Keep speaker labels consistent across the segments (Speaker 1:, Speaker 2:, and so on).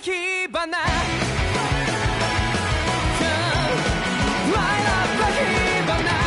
Speaker 1: 火花Light up the 火花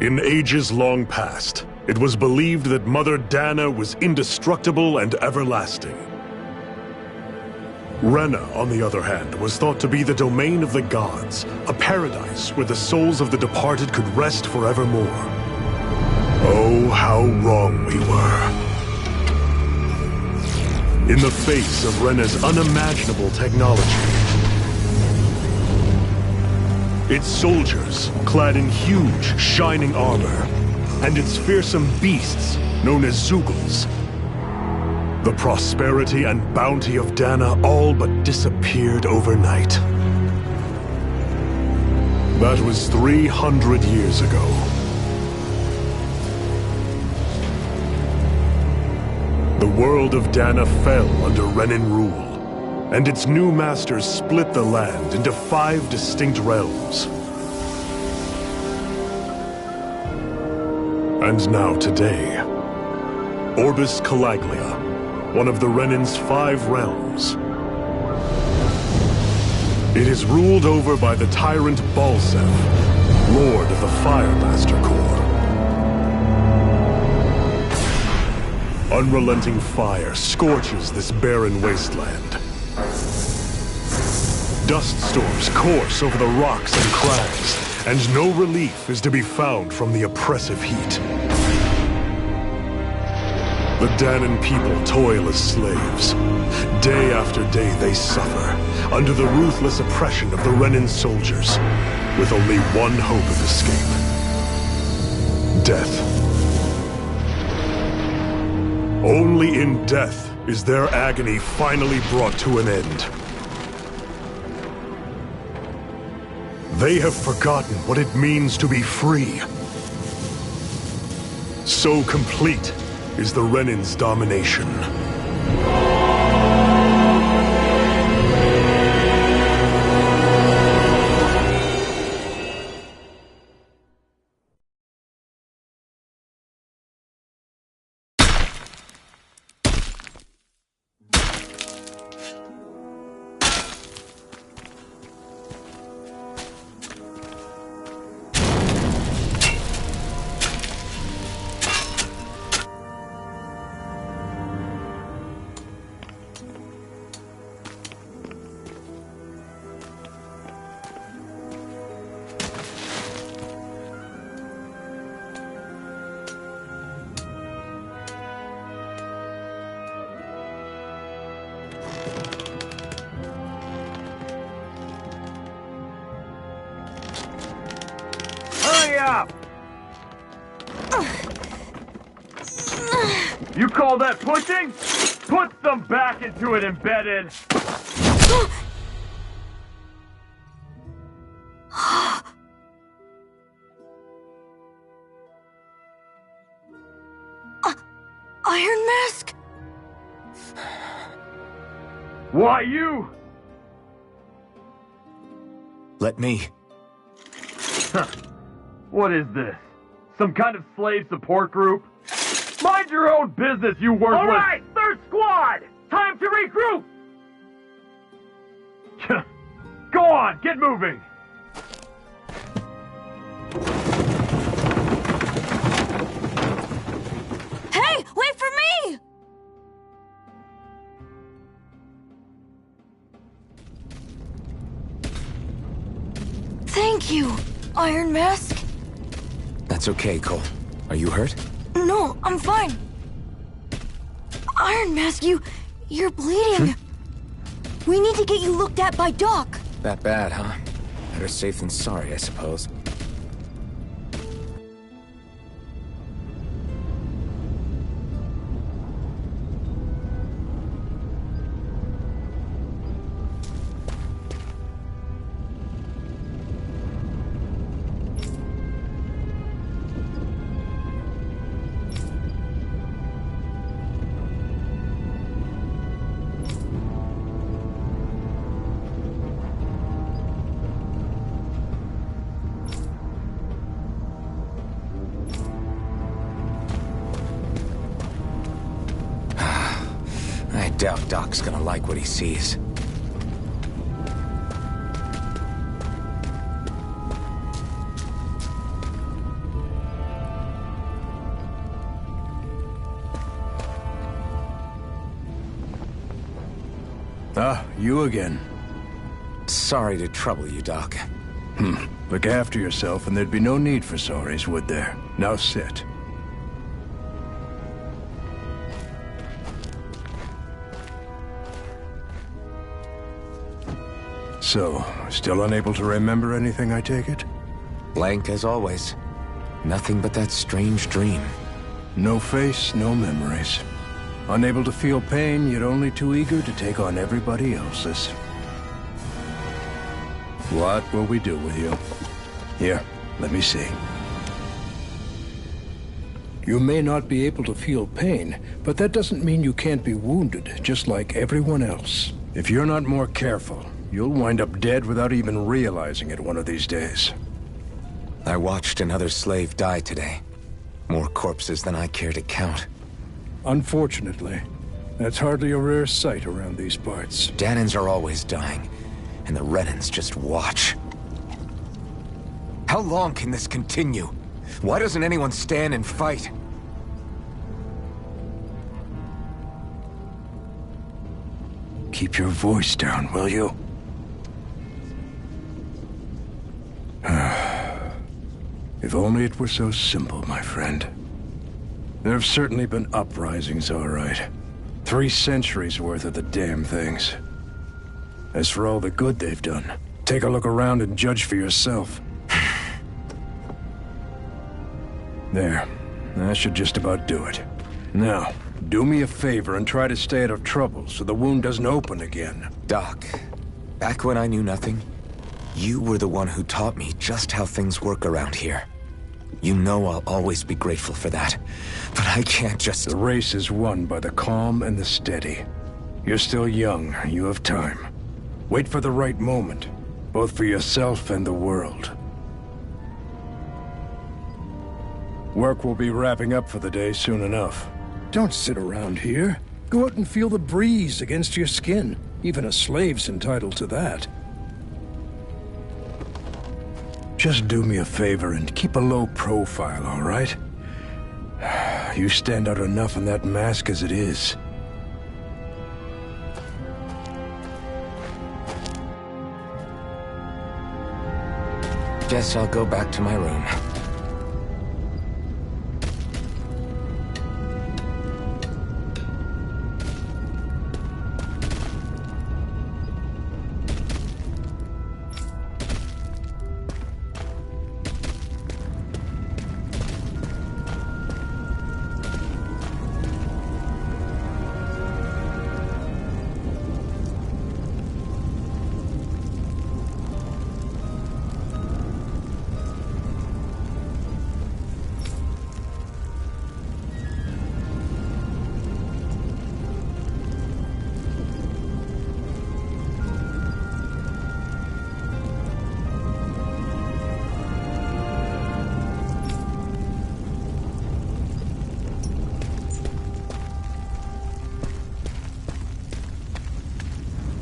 Speaker 2: In ages long past, it was believed that Mother Dana was indestructible and everlasting. Rena, on the other hand, was thought to be the domain of the gods, a paradise where the souls of the departed could rest forevermore. Oh, how wrong we were. In the face of Rena's unimaginable technology, its soldiers, clad in huge, shining armor, and its fearsome beasts, known as Zeugles. The prosperity and bounty of Dana all but disappeared overnight. That was 300 years ago. The world of Dana fell under Renan rule, and its new masters split the land into 5 distinct realms. And now today, Orbis Calaglia, one of the Renan's 5 realms. It is ruled over by the tyrant Balsef, Lord of the Fire Master Corps. Unrelenting fire scorches this barren wasteland. Dust storms course over the rocks and crags, and no relief is to be found from the oppressive heat. The Danan people toil as slaves. Day after day they suffer, under the ruthless oppression of the Renan soldiers, with only one hope of escape. Death. Only in death is their agony finally brought to an end. They have forgotten what it means to be free. So complete is the Renan's domination.
Speaker 3: You call that pushing? Put some back into it, embedded!
Speaker 4: Iron Mask?
Speaker 3: Why you?
Speaker 5: Let me.
Speaker 3: Huh. What is this? Some kind of slave support group? Mind your own business, you worthless— All right, third squad! Time to regroup! Go on, get moving!
Speaker 4: Hey, wait for me! Thank you, Iron Mask.
Speaker 1: That's okay, Cole. Are you hurt?
Speaker 4: No, I'm fine. Iron Mask, you're bleeding. We need to get you looked at by Doc.
Speaker 1: That bad, huh? Better safe than sorry, I suppose. I doubt Doc's gonna like what he sees.
Speaker 5: Ah, you again.
Speaker 1: Sorry to trouble you, Doc.
Speaker 5: Look after yourself and there'd be no need for sorries, would there? Now sit. So, still unable to remember anything, I take it?
Speaker 1: Blank as always. Nothing but that strange dream.
Speaker 5: No face, no memories. Unable to feel pain, yet only too eager to take on everybody else's. What will we do with you? Here, let me see. You may not be able to feel pain, but that doesn't mean you can't be wounded, just like everyone else. If you're not more careful, you'll wind up dead without even realizing it one of these days.
Speaker 1: I watched another slave die today. More corpses than I care to count.
Speaker 5: Unfortunately, that's hardly a rare sight around these parts.
Speaker 1: Danans are always dying, and the Renans just watch. How long can this continue? Why doesn't anyone stand and fight?
Speaker 5: Keep your voice down, will you? If only it were so simple, my friend. There have certainly been uprisings, all right. 3 centuries worth of the damn things. As for all the good they've done, take a look around and judge for yourself. There. That should just about do it. Now, do me a favor and try to stay out of trouble so the wound doesn't open again.
Speaker 1: Doc, back when I knew nothing, you were the one who taught me just how things work around here. You know I'll always be grateful for that, but I can't just...
Speaker 5: The race is won by the calm and the steady. You're still young, you have time. Wait for the right moment, both for yourself and the world. Work will be wrapping up for the day soon enough. Don't sit around here. Go out and feel the breeze against your skin. Even a slave's entitled to that. Just do me a favor and keep a low profile, all right? You stand out enough in that mask as it is.
Speaker 1: Guess I'll go back to my room.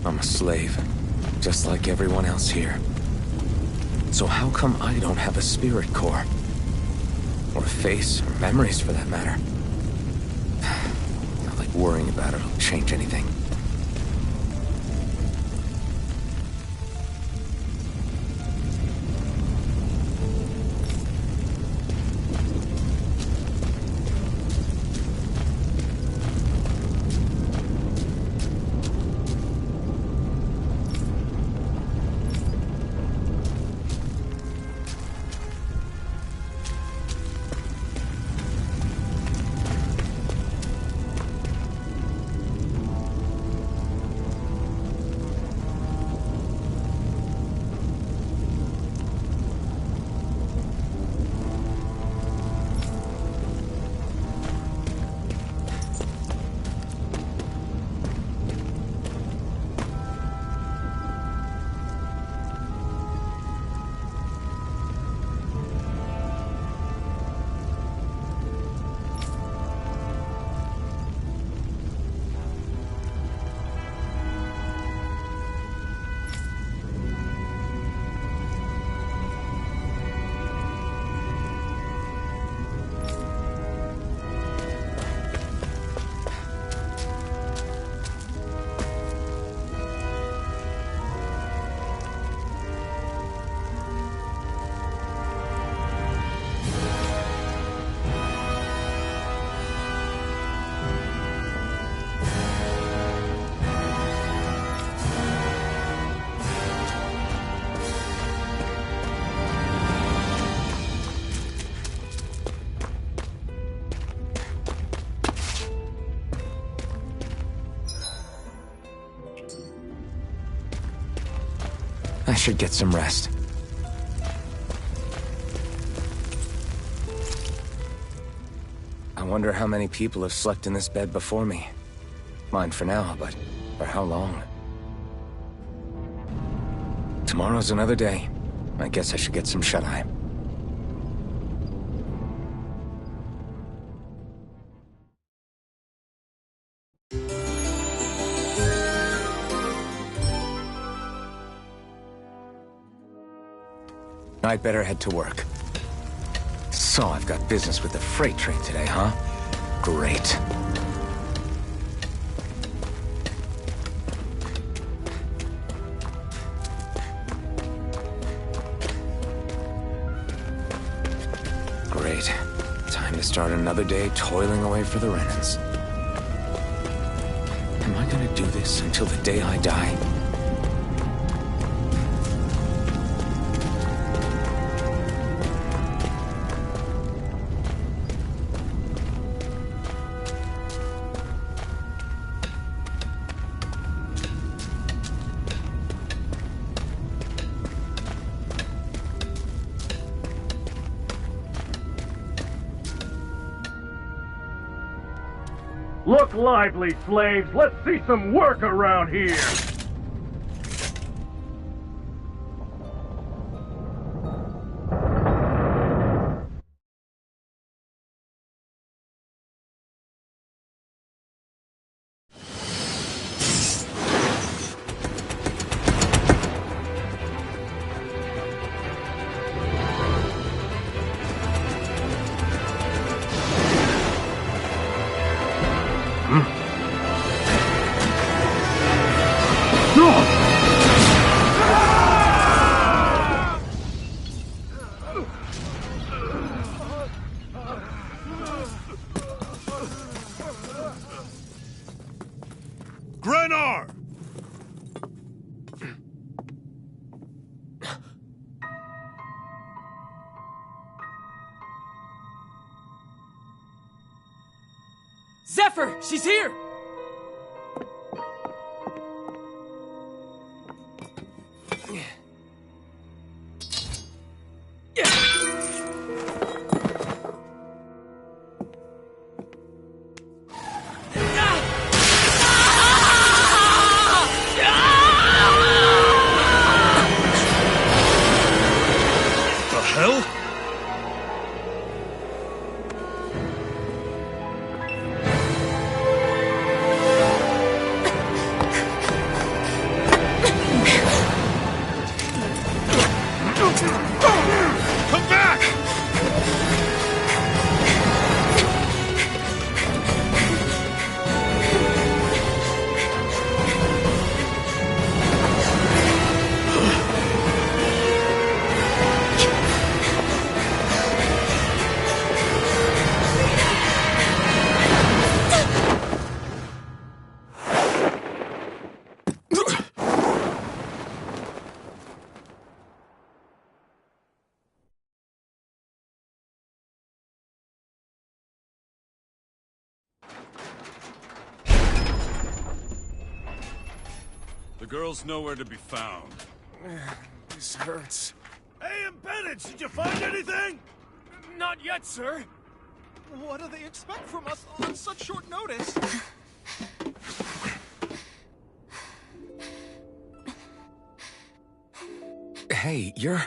Speaker 1: I'm a slave. just like everyone else here. So how come I don't have a spirit core? Or a face, or memories for that matter? Not like worrying about it will change anything. I should get some rest. I wonder how many people have slept in this bed before me. Mine for now, but for how long? Tomorrow's another day. I guess I should get some shut-eye. I'd better head to work. So I've got business with the freight train today, huh? Great. Great. Time to start another day toiling away for the Renans. Am I gonna do this until the day I die?
Speaker 3: Look lively, slaves! Let's see some work around here!
Speaker 2: Grenar!
Speaker 6: Zephyr! She's here!
Speaker 2: The hell?
Speaker 7: The girl's nowhere to be found.
Speaker 1: This hurts.
Speaker 2: Hey, Embedded, did you find anything?
Speaker 6: Not yet, sir. What do they expect from us on such short notice?
Speaker 1: Hey, you're...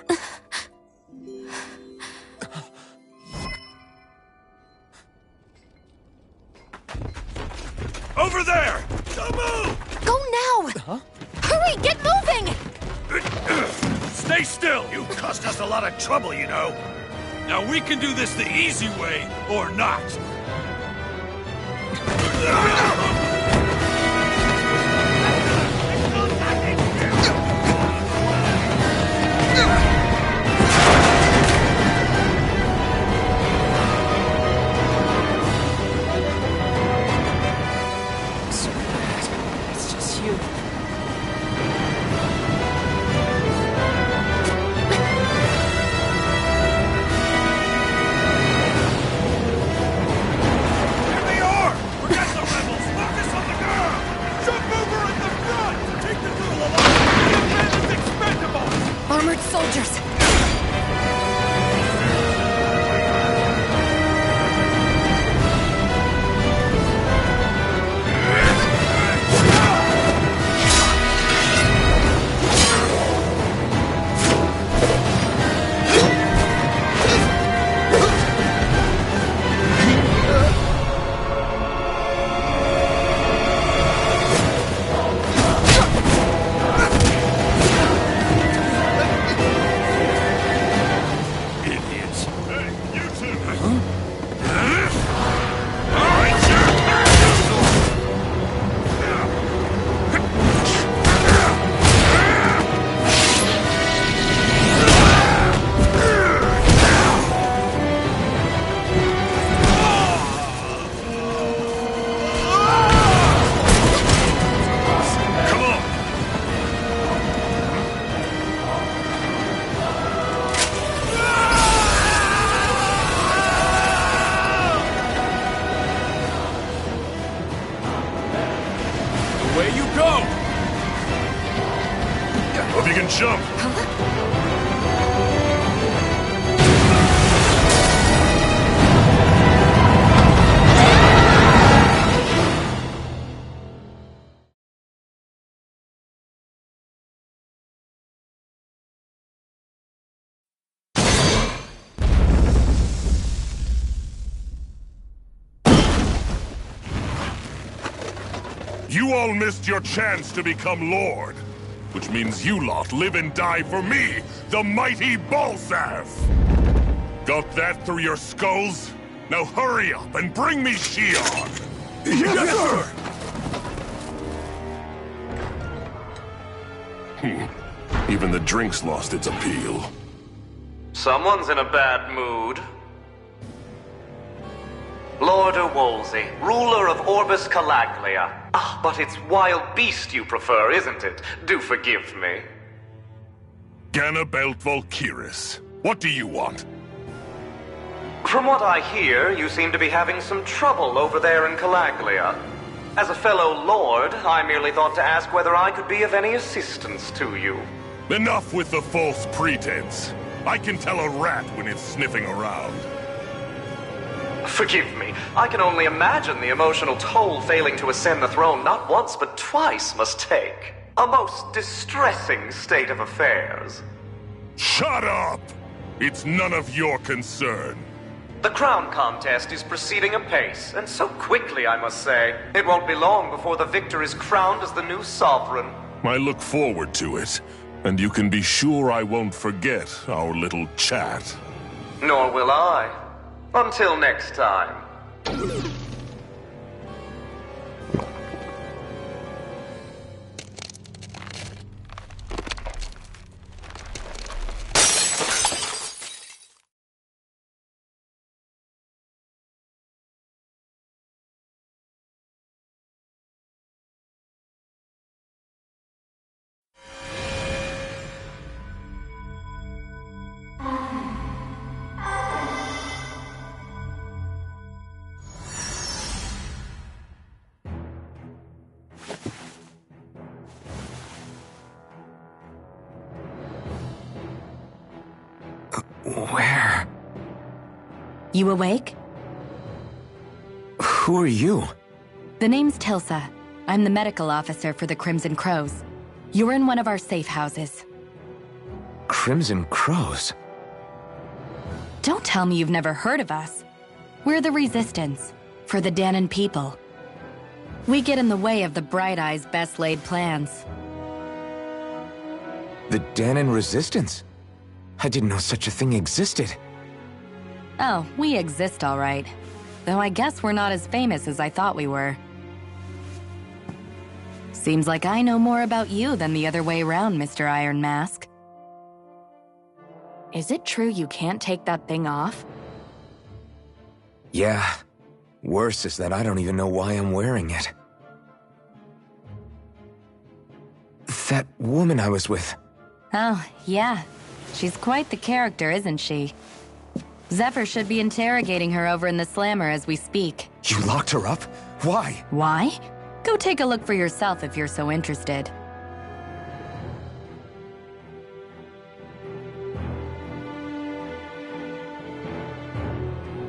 Speaker 2: Over there! Don't move!
Speaker 4: Go now! Huh? Hurry, get moving!
Speaker 2: Stay still! You cost us a lot of trouble, you know.
Speaker 7: Now we can do this the easy way, or not.
Speaker 6: It's just you.
Speaker 2: Here they are! Forget the rebels! Focus on the girl!
Speaker 6: Jump over at the front! Take the girl along! The man is expendable!
Speaker 4: Armored soldiers!
Speaker 2: Idiots. Hey, you two! Come on!
Speaker 7: Away you go!
Speaker 2: Hope you can jump! You all missed your chance to become Lord. Which means you lot live and die for me, the mighty Balsav! Got that through your skulls? Now hurry up and bring me Shion! Yes, sir! Even the drink's lost its appeal.
Speaker 8: Someone's in a bad mood. Lord Wolsey, ruler of Orbis Calaglia. Ah, but it's wild beast you prefer, isn't it? Do forgive me.
Speaker 2: Ganabelt Volkiris, what do you want?
Speaker 8: From what I hear, you seem to be having some trouble over there in Calaglia. As a fellow lord, I merely thought to ask whether I could be of any assistance to you.
Speaker 2: Enough with the false pretense. I can tell a rat when it's sniffing around.
Speaker 8: Forgive me. I can only imagine the emotional toll failing to ascend the throne not once but twice must take. A most distressing state of affairs.
Speaker 2: Shut up! It's none of your concern.
Speaker 8: The crown contest is proceeding apace, and so quickly, I must say. It won't be long before the victor is crowned as the new sovereign.
Speaker 2: I look forward to it, and you can be sure I won't forget our little chat.
Speaker 8: Nor will I. Until next time.
Speaker 1: Where?
Speaker 9: You awake?
Speaker 1: Who are you?
Speaker 9: The name's Tilsa. I'm the medical officer for the Crimson Crows. You're in one of our safe houses.
Speaker 1: Crimson Crows?
Speaker 9: Don't tell me you've never heard of us. We're the Resistance, for the Danon people. We get in the way of the Bright Eye's best-laid plans.
Speaker 1: The Danon Resistance? I didn't know such a thing existed.
Speaker 9: Oh, we exist all right. Though I guess we're not as famous as I thought we were. Seems like I know more about you than the other way around, Mr. Iron Mask. Is it true you can't take that thing off?
Speaker 1: Yeah. Worse is that I don't even know why I'm wearing it. That woman I was with.
Speaker 9: Oh, yeah. She's quite the character, isn't she? Zephyr should be interrogating her over in the Slammer as we speak.
Speaker 1: You locked her up? Why?
Speaker 9: Why? Go take a look for yourself if you're so interested.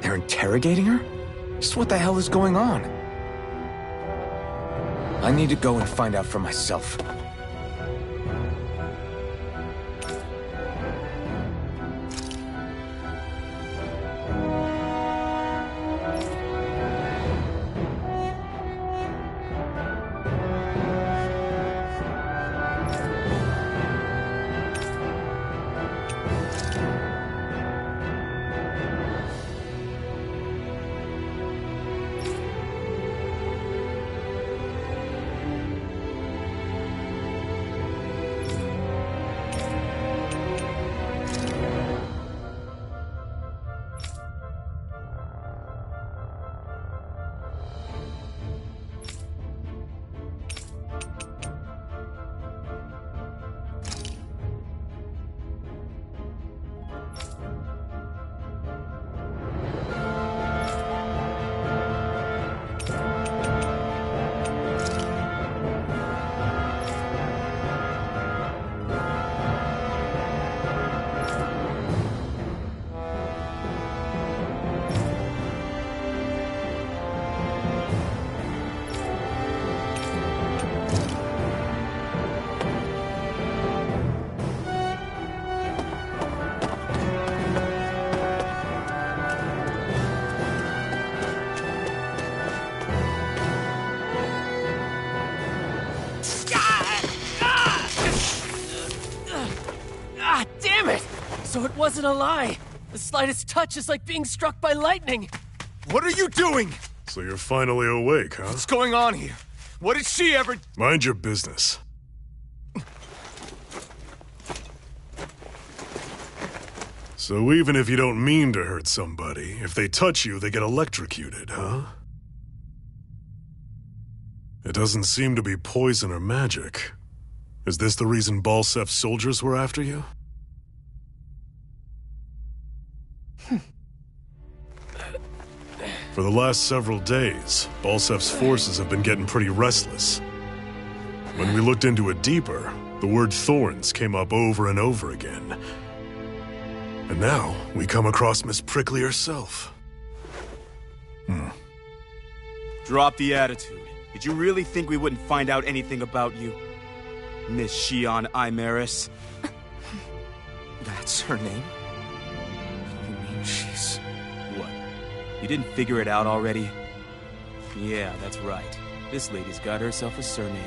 Speaker 1: They're interrogating her? Just what the hell is going on? I need to go and find out for myself.
Speaker 10: So it wasn't a lie. The slightest touch is like being struck by lightning.
Speaker 3: What are you doing?
Speaker 2: So you're finally awake, huh?
Speaker 3: What's going on here? What did she ever...
Speaker 2: Mind your business. So even if you don't mean to hurt somebody, if they touch you, they get electrocuted, huh? It doesn't seem to be poison or magic. Is this the reason Balsef's soldiers were after you? For the last several days, Balsef's forces have been getting pretty restless. When we looked into it deeper, the word thorns came up over and over again. And now, we come across Miss Prickly herself.
Speaker 11: Drop the attitude. Did you really think we wouldn't find out anything about you? Miss Shion Imaris?
Speaker 1: That's her name? You mean she's...
Speaker 11: What? You didn't figure it out already? Yeah, that's right. This lady's got herself a surname,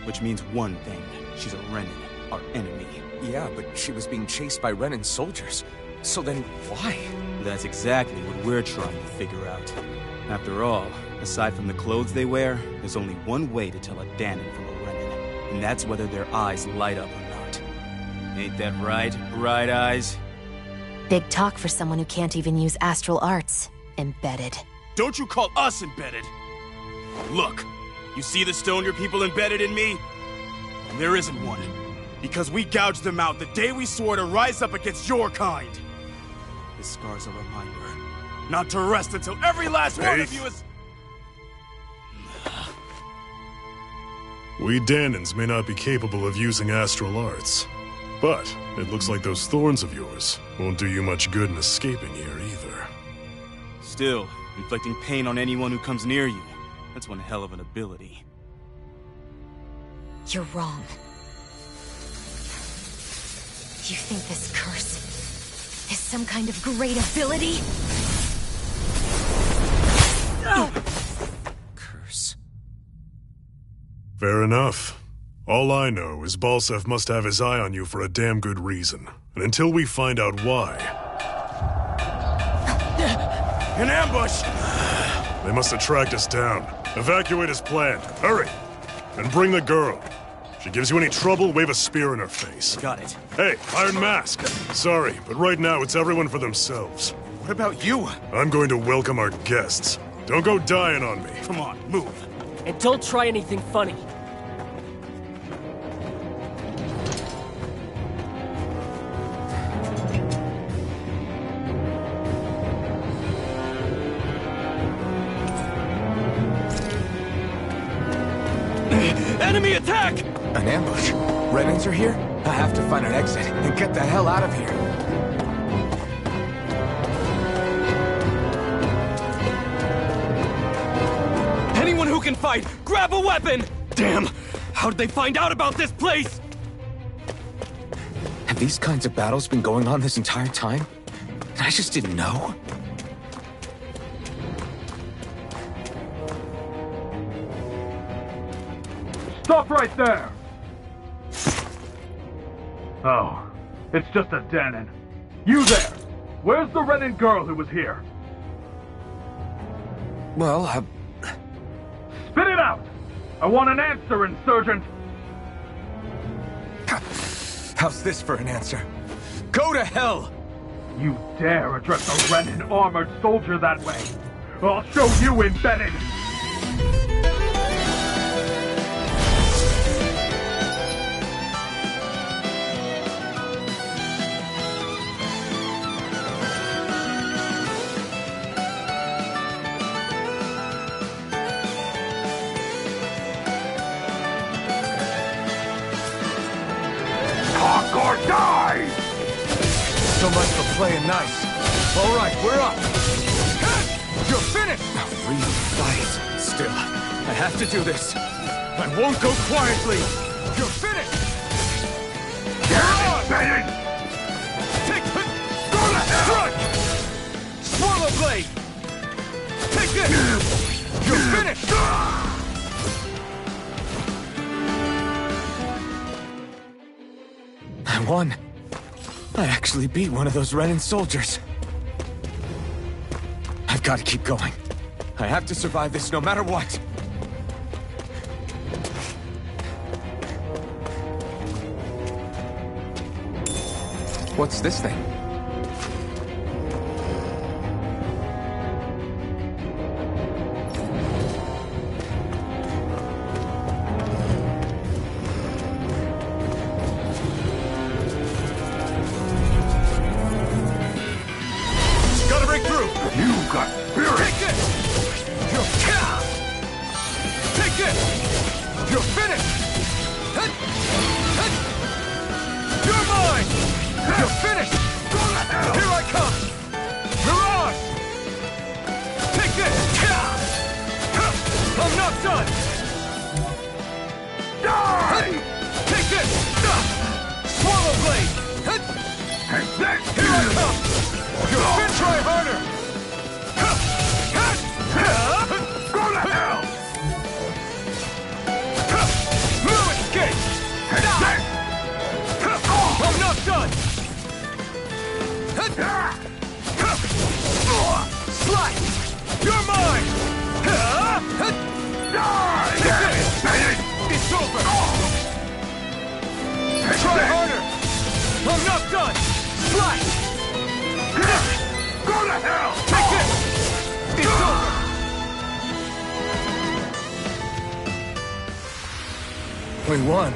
Speaker 11: which means one thing. She's a Renin, our enemy.
Speaker 1: Yeah, but she was being chased by Renin soldiers. So then why?
Speaker 11: That's exactly what we're trying to figure out. After all, aside from the clothes they wear, there's only one way to tell a Danon from a Renin, and that's whether their eyes light up or not. Ain't that right, Bright Eyes?
Speaker 12: Big talk for someone who can't even use astral arts. Embedded.
Speaker 11: Don't you call us embedded! Look, you see the stone your people embedded in me? There isn't one. Because we gouged them out the day we swore to rise up against your kind. This scar's a reminder. Not to rest until every last one of you is...
Speaker 2: We Danons may not be capable of using astral arts, But it looks like those thorns of yours won't do you much good in escaping here either.
Speaker 11: Still, inflicting pain on anyone who comes near you. That's one hell of an ability.
Speaker 12: You're wrong. You think this curse is some kind of great ability?
Speaker 11: Curse.
Speaker 2: Fair enough. All I know is Balsev must have his eye on you for a damn good reason. And until we find out why...
Speaker 11: An ambush!
Speaker 2: They must have tracked us down. Evacuate as planned. Hurry! And bring the girl. If she gives you any trouble, wave a spear in her face.
Speaker 11: Got it.
Speaker 2: Hey, Iron Mask. Sorry, but right now it's everyone for themselves.
Speaker 11: What about you?
Speaker 2: I'm going to welcome our guests. Don't go dying on me.
Speaker 11: Come on, move.
Speaker 10: And don't try anything funny.
Speaker 11: Enemy attack!
Speaker 1: An ambush? Renans are here? I have to find an exit and get the hell out of here.
Speaker 10: Anyone who can fight, grab a weapon! Damn! How did they find out about this place?
Speaker 1: Have these kinds of battles been going on this entire time? And I just didn't know?
Speaker 3: Stop right there! Oh, it's just a Danon. You there! Where's the Renan girl who was here?
Speaker 1: Well,
Speaker 3: Spit it out! I want an answer, Insurgent!
Speaker 1: How's this for an answer? Go to hell!
Speaker 3: You dare address a Renan armored soldier that way? I'll show you, Embedded! Or die!
Speaker 1: So much for playing nice. All right, we're up. You're finished! Now really quiet. Still, I have to do this. I won't go quietly. You're finished!
Speaker 3: You're on!
Speaker 1: Take it!
Speaker 3: Go to hell!
Speaker 1: Strike! Swallow blade! Take this! You're finished! I won. I actually beat one of those Renan soldiers. I've got to keep going. I have to survive this no matter what. What's this thing? We won.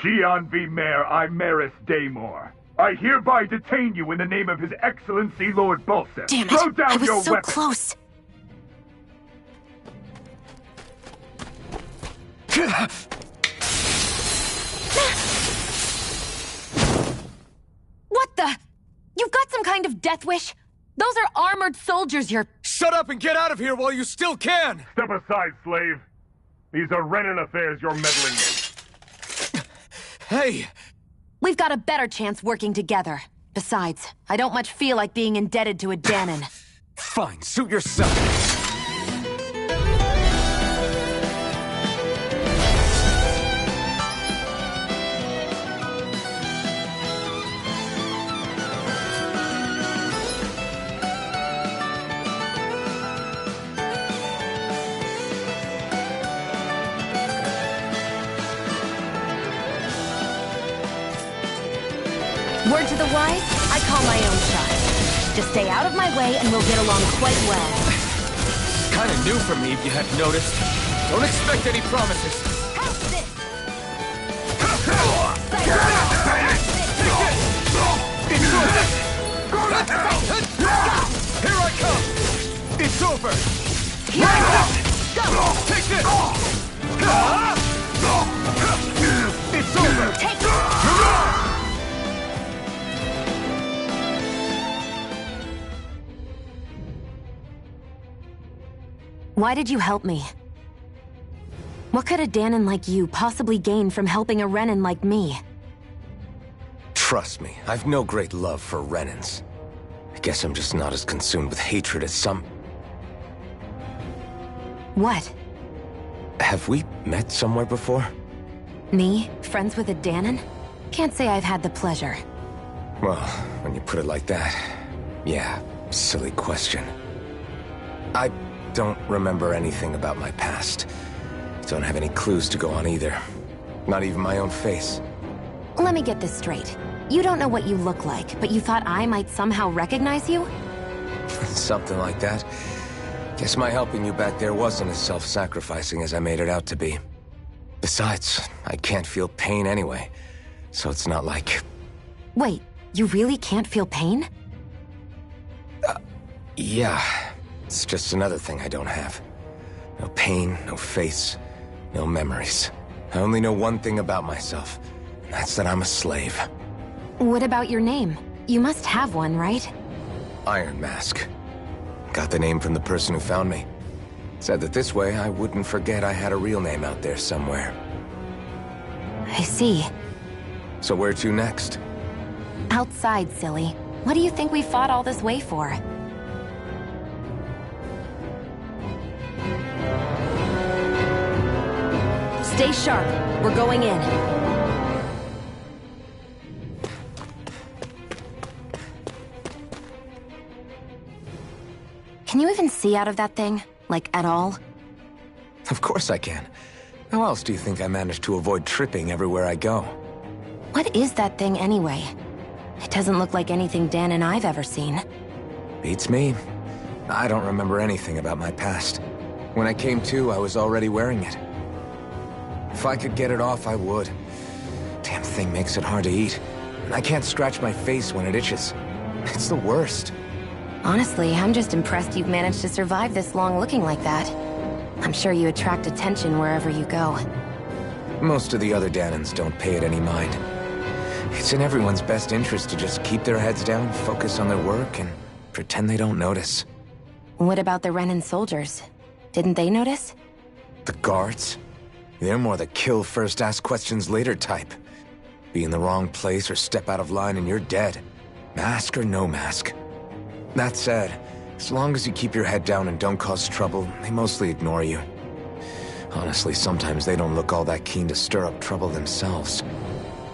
Speaker 3: Shion v. Mayor Imeris Daymore. I hereby detain you in the name of His Excellency Lord Balsam.
Speaker 12: Damn it!
Speaker 3: Throw down
Speaker 12: I was
Speaker 3: your
Speaker 12: so
Speaker 3: weapon.
Speaker 12: close.
Speaker 9: What the? You've got some kind of death wish? Those are armored soldiers you're...
Speaker 1: Shut up and get out of here while you still can!
Speaker 3: Step aside, slave. These are Renan affairs you're meddling in.
Speaker 1: Hey!
Speaker 9: We've got a better chance working together. Besides, I don't much feel like being indebted to a Danon.
Speaker 1: Fine, suit yourself.
Speaker 9: Word to the wise, I call my own shot. Just stay out of my way and we'll get along quite well.
Speaker 1: Kinda new for me, if you hadn't noticed. Don't expect any promises.
Speaker 9: How's this?
Speaker 1: Here I come! It's over!
Speaker 9: Here I come! Go!
Speaker 1: Take this! It's over!
Speaker 9: Take it!
Speaker 1: You're on!
Speaker 12: Why did you help me? What could a Danon like you possibly gain from helping a Renan like me?
Speaker 13: Trust me, I've no great love for Renans. I guess I'm just not as consumed with hatred as some...
Speaker 12: What?
Speaker 13: Have we met somewhere before?
Speaker 12: Me? Friends with a Danon? Can't say I've had the pleasure.
Speaker 13: Well, when you put it like that, yeah, silly question. I don't remember anything about my past. Don't have any clues to go on either. Not even my own face.
Speaker 12: Let me get this straight. You don't know what you look like, but you thought I might somehow recognize you?
Speaker 13: Something like that. Guess my helping you back there wasn't as self-sacrificing as I made it out to be. Besides, I can't feel pain anyway, so it's not like...
Speaker 12: Wait, you really can't feel pain?
Speaker 13: Yeah. It's just another thing I don't have. No pain, no face, no memories. I only know one thing about myself, and that's that I'm a slave.
Speaker 12: What about your name? You must have one, right?
Speaker 13: Iron Mask. Got the name from the person who found me. Said that this way I wouldn't forget I had a real name out there somewhere.
Speaker 12: I see.
Speaker 13: So where to next?
Speaker 12: Outside, silly. What do you think we fought all this way for?
Speaker 9: Stay sharp. We're going in.
Speaker 12: Can you even see out of that thing? Like, at all?
Speaker 13: Of course I can. How else do you think I managed to avoid tripping everywhere I go?
Speaker 12: What is that thing anyway? It doesn't look like anything Dan and I've ever seen.
Speaker 13: Beats me. I don't remember anything about my past. When I came to, I was already wearing it. If I could get it off, I would. Damn thing makes it hard to eat. And I can't scratch my face when it itches. It's the worst.
Speaker 12: Honestly, I'm just impressed you've managed to survive this long looking like that. I'm sure you attract attention wherever you go.
Speaker 13: Most of the other Danons don't pay it any mind. It's in everyone's best interest to just keep their heads down, focus on their work, and pretend they don't notice.
Speaker 12: What about the Renan soldiers? Didn't they notice?
Speaker 13: The guards? They're more the kill first, ask questions later type. Be in the wrong place or step out of line and you're dead. Mask or no mask. That said, as long as you keep your head down and don't cause trouble, they mostly ignore you. Honestly, sometimes they don't look all that keen to stir up trouble themselves.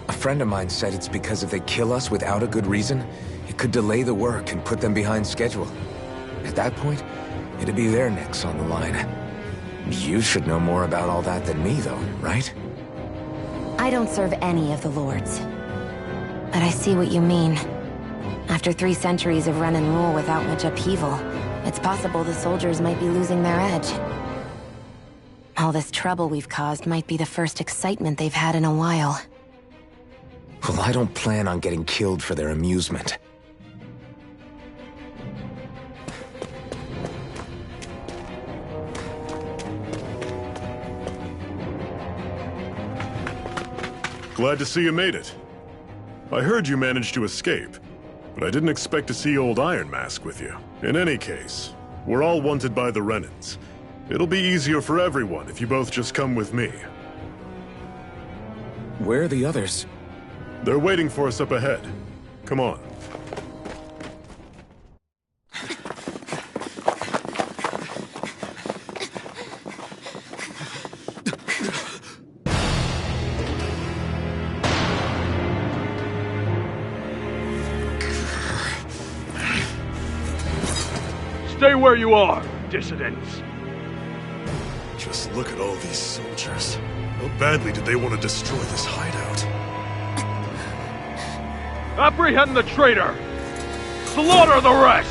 Speaker 13: A friend of mine said it's because if they kill us without a good reason, it could delay the work and put them behind schedule. At that point, it'd be their necks on the line. You should know more about all that than me, though, right?
Speaker 12: I don't serve any of the lords. But I see what you mean. After 3 centuries of run and rule without much upheaval, it's possible the soldiers might be losing their edge. All this trouble we've caused might be the first excitement they've had in a while.
Speaker 13: Well, I don't plan on getting killed for their amusement.
Speaker 2: Glad to see you made it. I heard you managed to escape, but I didn't expect to see old Iron Mask with you. In any case, we're all wanted by the Renans. It'll be easier for everyone if you both just come with me.
Speaker 13: Where are the others?
Speaker 2: They're waiting for us up ahead. Come on.
Speaker 3: Stay where you are, dissidents.
Speaker 2: Just look at all these soldiers. How badly did they want to destroy this hideout?
Speaker 3: Apprehend the traitor! Slaughter the rest!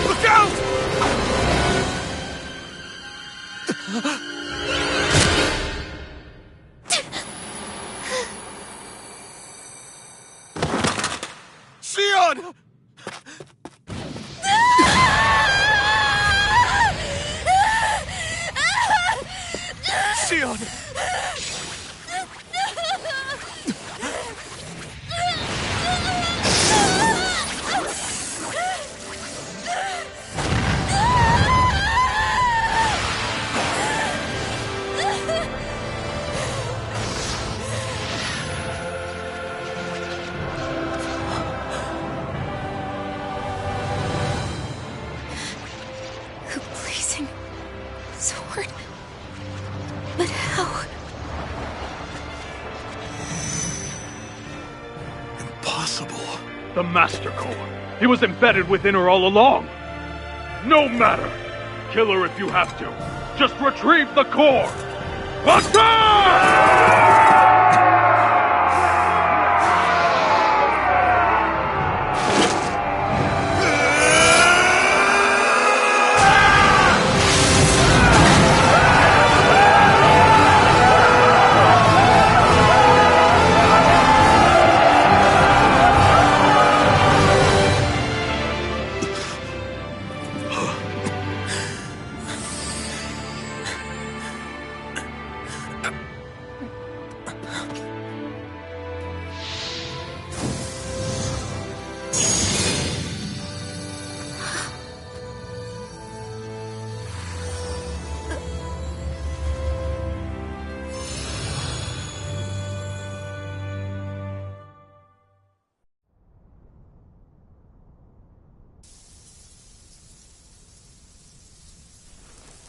Speaker 6: Look out! Sion! Sion!
Speaker 4: A blazing sword. But how?
Speaker 2: Impossible.
Speaker 3: The Master Core. He was embedded within her all along. No matter. Kill her if you have to. Just retrieve the core. Attack!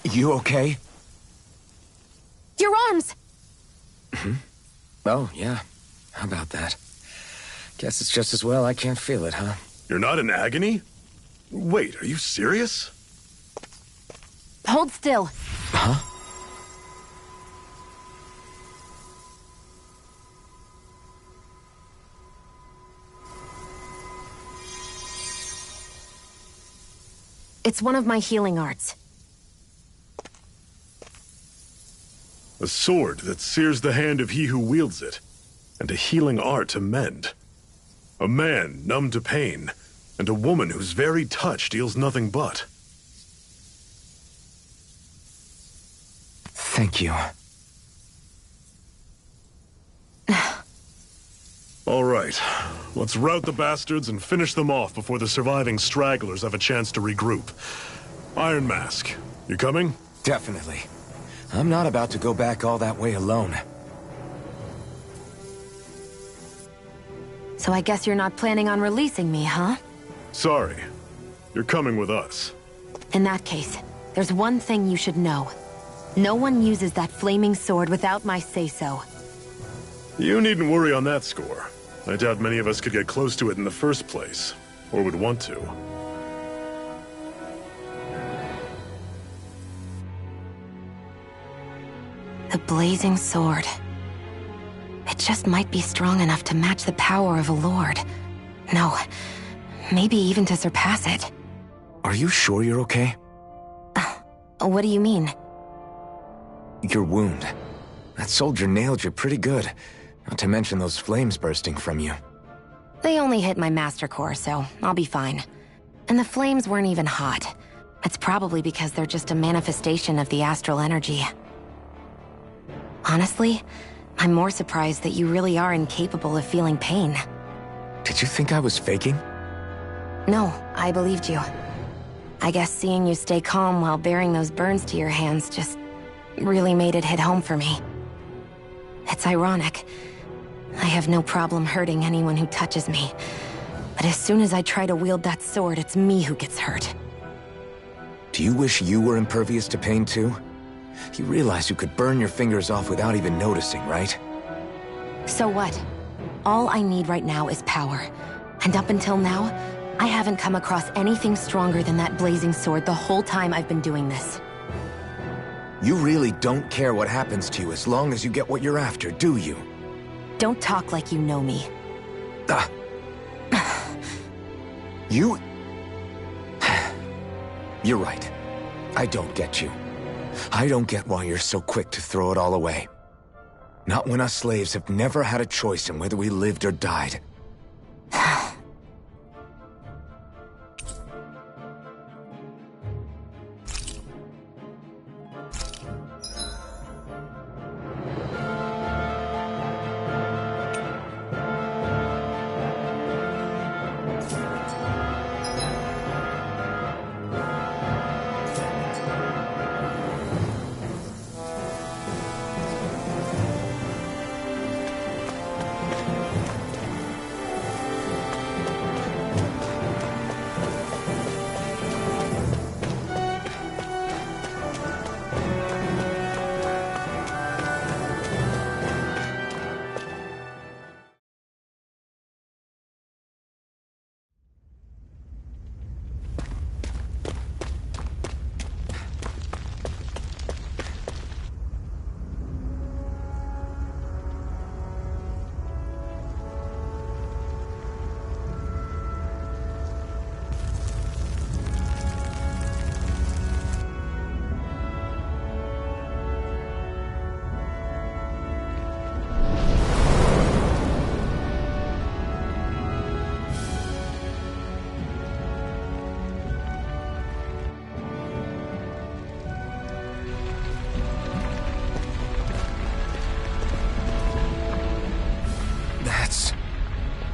Speaker 13: You okay?
Speaker 12: Your arms!
Speaker 13: Oh, yeah. How about that? Guess it's just as well I can't feel it, huh?
Speaker 2: You're not in agony? Wait, are you serious?
Speaker 12: Hold still.
Speaker 13: Huh?
Speaker 12: It's one of my healing arts.
Speaker 2: A sword that sears the hand of he who wields it, and a healing art to mend. A man numb to pain, and a woman whose very touch deals nothing but.
Speaker 13: Thank you.
Speaker 2: All right, let's rout the bastards and finish them off before the surviving stragglers have a chance to regroup. Iron Mask, you coming?
Speaker 13: Definitely. I'm not about to go back all that way alone.
Speaker 12: So I guess you're not planning on releasing me, huh?
Speaker 2: Sorry. You're coming with us.
Speaker 12: In that case, there's one thing you should know. No one uses that flaming sword without my say-so.
Speaker 2: You needn't worry on that score. I doubt many of us could get close to it in the first place, or would want to.
Speaker 12: The blazing sword. It just might be strong enough to match the power of a lord. No, maybe even to surpass it.
Speaker 13: Are you sure you're okay?
Speaker 12: What do you mean?
Speaker 13: your wound. That soldier nailed you pretty good. Not to mention those flames bursting from you.
Speaker 12: They only hit my master core, so I'll be fine. And the flames weren't even hot. It's probably because they're just a manifestation of the astral energy. Honestly, I'm more surprised that you really are incapable of feeling pain.
Speaker 13: Did you think I was faking?
Speaker 12: No, I believed you. I guess seeing you stay calm while bearing those burns to your hands just really made it hit home for me. It's ironic. I have no problem hurting anyone who touches me. But as soon as I try to wield that sword, it's me who gets hurt.
Speaker 13: Do you wish you were impervious to pain too? You realize you could burn your fingers off without even noticing, right?
Speaker 12: So what? All I need right now is power. And up until now, I haven't come across anything stronger than that blazing sword the whole time I've been doing this.
Speaker 13: You really don't care what happens to you as long as you get what you're after, do you?
Speaker 12: Don't talk like you know me.
Speaker 13: You... You're right. I don't get you. I don't get why you're so quick to throw it all away. Not when us slaves have never had a choice in whether we lived or died.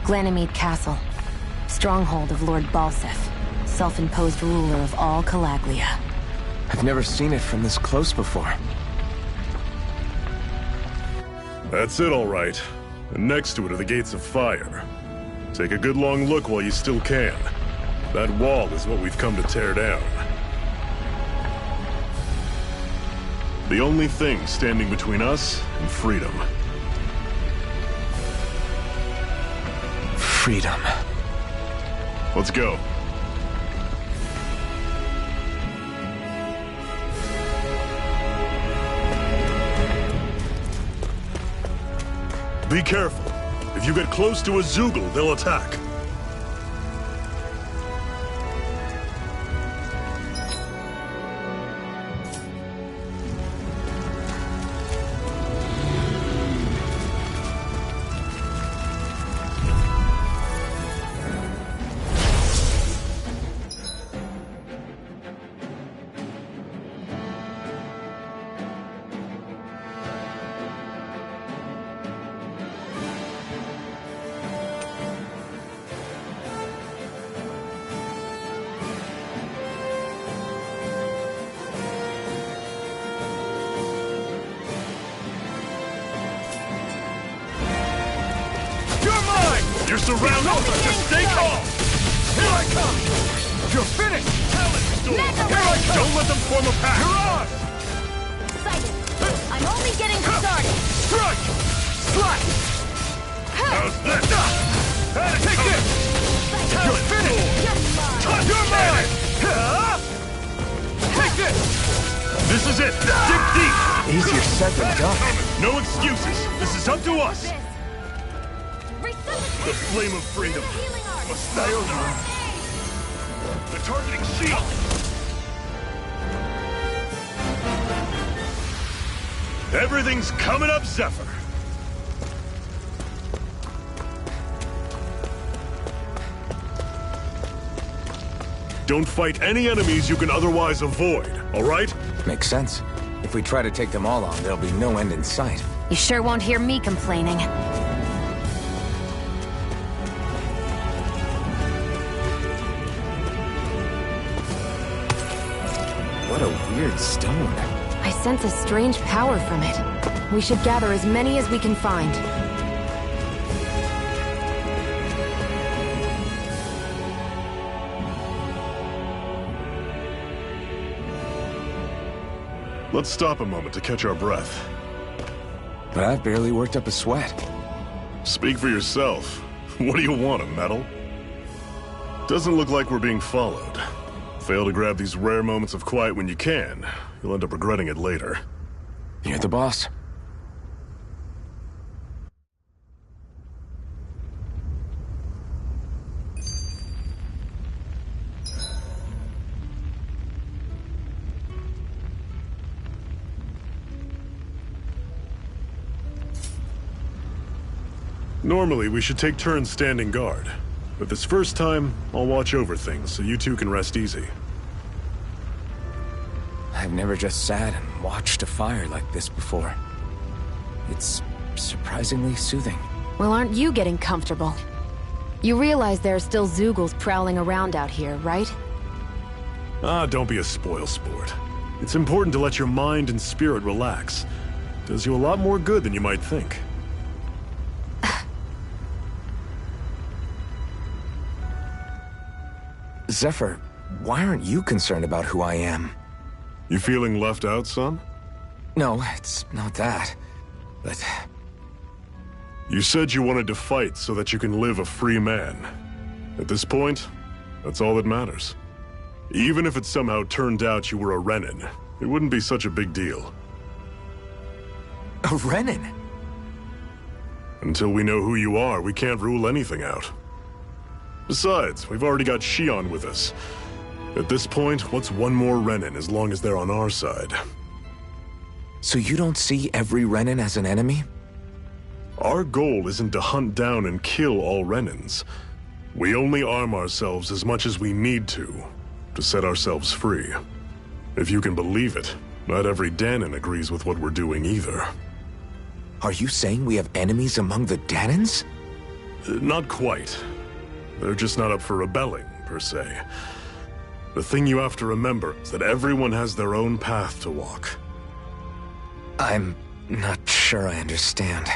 Speaker 12: Ganymede Castle, stronghold of Lord Balsef, self-imposed ruler of all Calaglia.
Speaker 13: I've never seen it from this close before.
Speaker 2: That's it, all right. And next to it are the gates of fire. Take a good long look while you still can. That wall is what we've come to tear down. The only thing standing between us and freedom.
Speaker 13: Freedom.
Speaker 2: Let's go. Be careful. If you get close to a Zoogle, they'll attack. You're surrounded! Just stay calm!
Speaker 1: Here I come! You're finished!
Speaker 2: Here I come! Don't let them form a pack!
Speaker 1: You're on!
Speaker 4: Excited! I'm only getting started!
Speaker 1: Strike! Slash!
Speaker 2: How's this?
Speaker 1: Take this! You're finished! You're mine! Take this!
Speaker 2: This is it! Dig deep!
Speaker 13: Easier said than done.
Speaker 2: No excuses! This is up to us! The flame of freedom must die over. The targeting shield! Everything's coming up, Zephyr. Don't fight any enemies you can otherwise avoid, all right?
Speaker 13: Makes sense. If we try to take them all on, there'll be no end in sight.
Speaker 12: You sure won't hear me complaining.
Speaker 13: What a weird stone.
Speaker 12: I sense a strange power from it. We should gather as many as we can find.
Speaker 2: Let's stop a moment to catch our breath.
Speaker 13: But I've barely worked up a sweat.
Speaker 2: Speak for yourself. What do you want, a medal? Doesn't look like we're being followed. Fail to grab these rare moments of quiet when you can, you'll end up regretting it later.
Speaker 13: You're the boss.
Speaker 2: Normally, we should take turns standing guard. But this first time, I'll watch over things so you two can rest easy.
Speaker 13: I've never just sat and watched a fire like this before. It's surprisingly soothing.
Speaker 12: Well, aren't you getting comfortable? You realize there are still Zeugles prowling around out here, right?
Speaker 2: Ah, don't be a spoilsport. It's important to let your mind and spirit relax. Does you a lot more good than you might think.
Speaker 13: Zephyr, why aren't you concerned about who I am?
Speaker 2: You feeling left out, son?
Speaker 13: No, it's not that. But...
Speaker 2: You said you wanted to fight so that you can live a free man. At this point, that's all that matters. Even if it somehow turned out you were a Renin, it wouldn't be such a big deal.
Speaker 13: A Renin?
Speaker 2: Until we know who you are, we can't rule anything out. Besides, we've already got Shion with us. At this point, what's one more Renin as long as they're on our side?
Speaker 13: So you don't see every Renin as an enemy?
Speaker 2: Our goal isn't to hunt down and kill all Renins. We only arm ourselves as much as we need to set ourselves free. If you can believe it, not every Danon agrees with what we're doing either.
Speaker 13: Are you saying we have enemies among the Danons?
Speaker 2: Not quite. They're just not up for rebelling, per se. The thing you have to remember is that everyone has their own path to walk.
Speaker 13: I'm not sure I understand.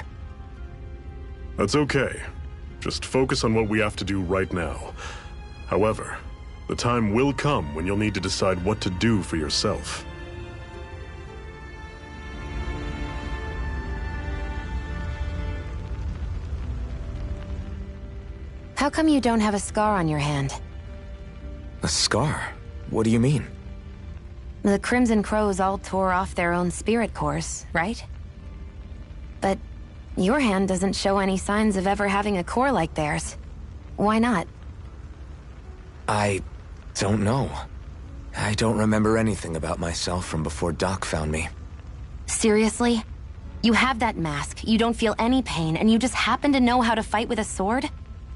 Speaker 2: That's okay. Just focus on what we have to do right now. However, the time will come when you'll need to decide what to do for yourself.
Speaker 12: How come you don't have a scar on your hand?
Speaker 13: A scar? What do you mean?
Speaker 12: The Crimson Crows all tore off their own spirit cores, right? But your hand doesn't show any signs of ever having a core like theirs. Why not?
Speaker 13: I don't know. I don't remember anything about myself from before Doc found me.
Speaker 12: Seriously? You have that mask, you don't feel any pain, and you just happen to know how to fight with a sword?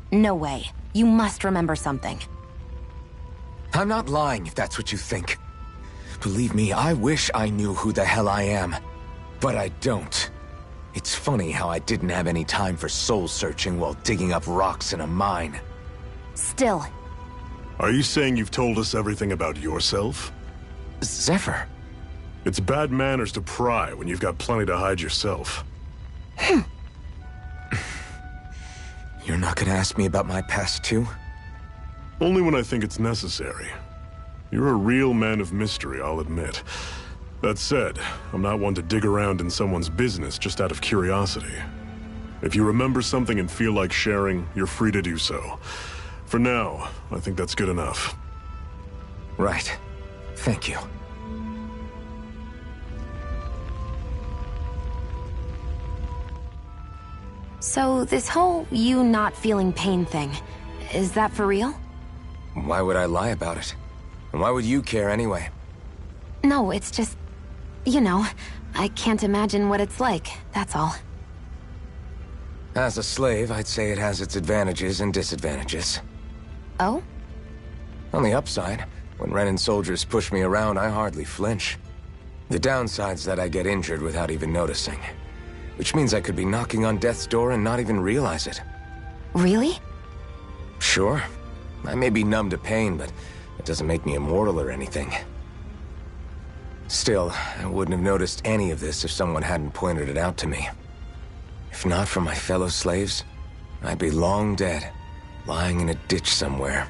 Speaker 12: No way. You must remember something.
Speaker 13: I'm not lying if that's what you think. Believe me, I wish I knew who the hell I am. But I don't. It's funny how I didn't have any time for soul-searching while digging up rocks in a mine.
Speaker 12: Still.
Speaker 2: Are you saying you've told us everything about yourself?
Speaker 13: Zephyr.
Speaker 2: It's bad manners to pry when you've got plenty to hide yourself.
Speaker 13: You're not gonna ask me about my past too?
Speaker 2: Only when I think it's necessary. You're a real man of mystery, I'll admit. That said, I'm not one to dig around in someone's business just out of curiosity. If you remember something and feel like sharing, you're free to do so. For now, I think that's good enough.
Speaker 13: Right. Thank you.
Speaker 12: So, this whole you not feeling pain thing, is that for real?
Speaker 13: Why would I lie about it? And why would you care anyway?
Speaker 12: No, it's just... You know, I can't imagine what it's like, that's all.
Speaker 13: As a slave, I'd say it has its advantages and disadvantages.
Speaker 12: Oh?
Speaker 13: On the upside, when Renan soldiers push me around, I hardly flinch. The downside's that I get injured without even noticing. Which means I could be knocking on death's door and not even realize it.
Speaker 12: Really?
Speaker 13: Sure. I may be numb to pain, but it doesn't make me immortal or anything. Still, I wouldn't have noticed any of this if someone hadn't pointed it out to me. If not for my fellow slaves, I'd be long dead, lying in a ditch somewhere.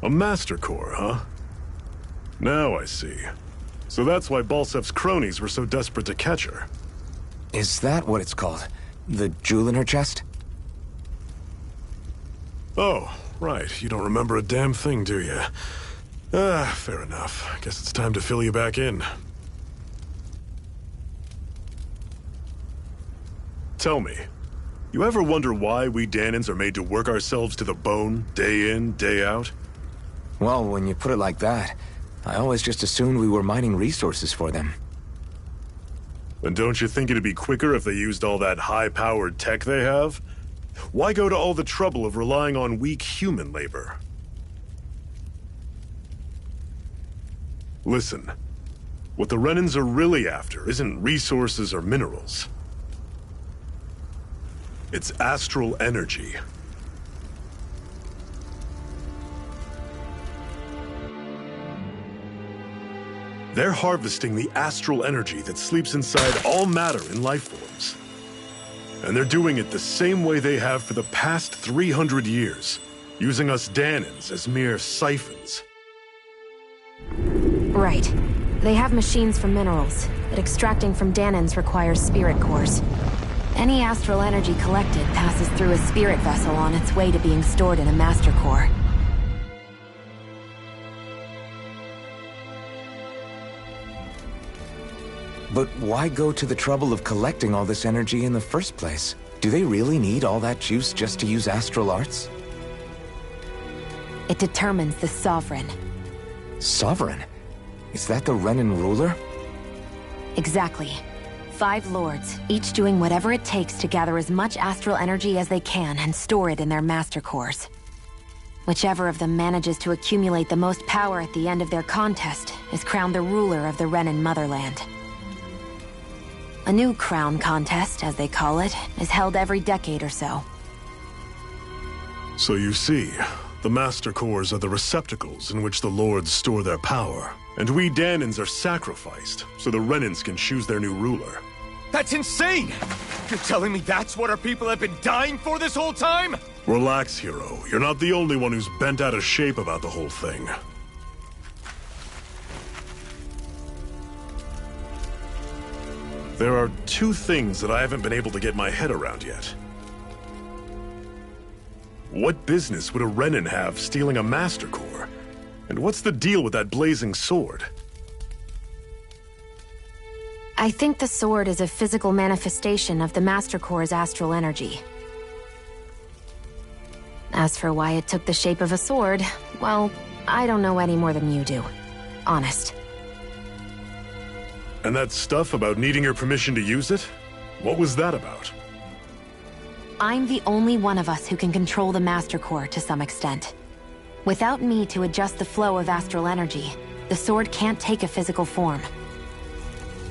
Speaker 2: A Master Core, huh? Now I see. So that's why Balsef's cronies were so desperate to catch her.
Speaker 13: Is that what it's called? The jewel in her chest?
Speaker 2: Oh, right. You don't remember a damn thing, do you? Fair enough. Guess it's time to fill you back in. Tell me, you ever wonder why we Danans are made to work ourselves to the bone, day in, day out?
Speaker 13: Well, when you put it like that, I always just assumed we were mining resources for them.
Speaker 2: And don't you think it'd be quicker if they used all that high-powered tech they have? Why go to all the trouble of relying on weak human labor? Listen, what the Renans are really after isn't resources or minerals. It's astral energy. They're harvesting the astral energy that sleeps inside all matter in life forms. And they're doing it the same way they have for the past 300 years, using us Danans as mere siphons.
Speaker 12: Right. They have machines for minerals, but extracting from Danans requires spirit cores. Any astral energy collected passes through a spirit vessel on its way to being stored in a master core.
Speaker 13: But why go to the trouble of collecting all this energy in the first place? Do they really need all that juice just to use astral arts?
Speaker 12: It determines the Sovereign.
Speaker 13: Sovereign? Is that the Renan ruler?
Speaker 12: Exactly. 5 lords, each doing whatever it takes to gather as much astral energy as they can and store it in their master cores. Whichever of them manages to accumulate the most power at the end of their contest is crowned the ruler of the Renan motherland. A new crown contest, as they call it, is held every decade or so.
Speaker 2: So you see, the Master Cores are the receptacles in which the Lords store their power. And we Danans are sacrificed, so the Renans can choose their new ruler.
Speaker 1: That's insane! You're telling me that's what our people have been dying for this whole time?
Speaker 2: Relax, hero. You're not the only one who's bent out of shape about the whole thing. There are 2 things that I haven't been able to get my head around yet. What business would a Renan have stealing a Master Core? And what's the deal with that blazing sword?
Speaker 12: I think the sword is a physical manifestation of the Master Core's astral energy. As for why it took the shape of a sword, well, I don't know any more than you do. Honest.
Speaker 2: And that stuff about needing your permission to use it? What was that about?
Speaker 12: I'm the only one of us who can control the Master Core to some extent. Without me to adjust the flow of astral energy, the sword can't take a physical form.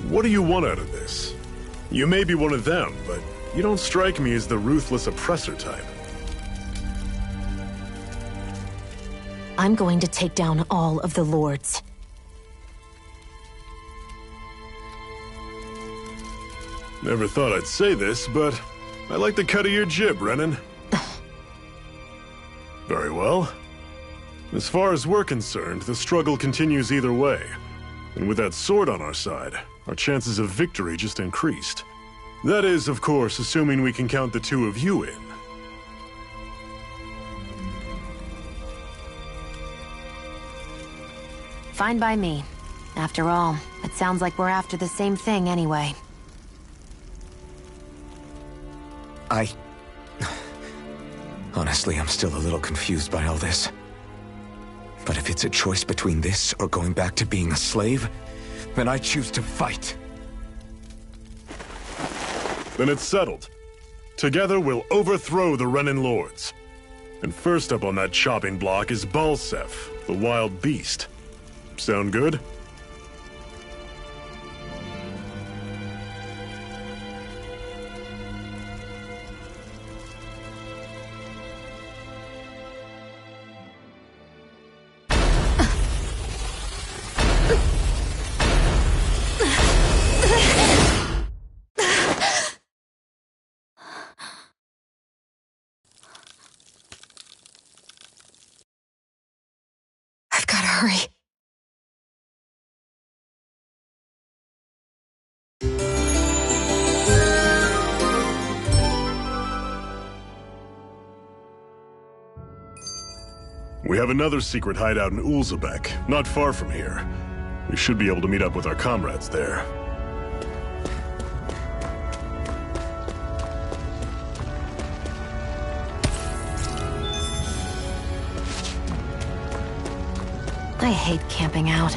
Speaker 2: What do you want out of this? You may be one of them, but you don't strike me as the ruthless oppressor type.
Speaker 12: I'm going to take down all of the Lords.
Speaker 2: Never thought I'd say this, but I like the cut of your jib, Renan. Very well. As far as we're concerned, the struggle continues either way. And with that sword on our side, our chances of victory just increased. That is, of course, assuming we can count the two of you in.
Speaker 12: Fine by me. After all, it sounds like we're after the same thing anyway.
Speaker 13: Honestly, I'm still a little confused by all this. But if it's a choice between this or going back to being a slave, then I choose to fight.
Speaker 2: Then it's settled. Together we'll overthrow the Renan Lords. And first up on that chopping block is Balsef, the wild beast. Sound good?
Speaker 12: I've gotta hurry.
Speaker 2: We have another secret hideout in Ulzebek, not far from here. We should be able to meet up with our comrades there.
Speaker 12: I hate camping out.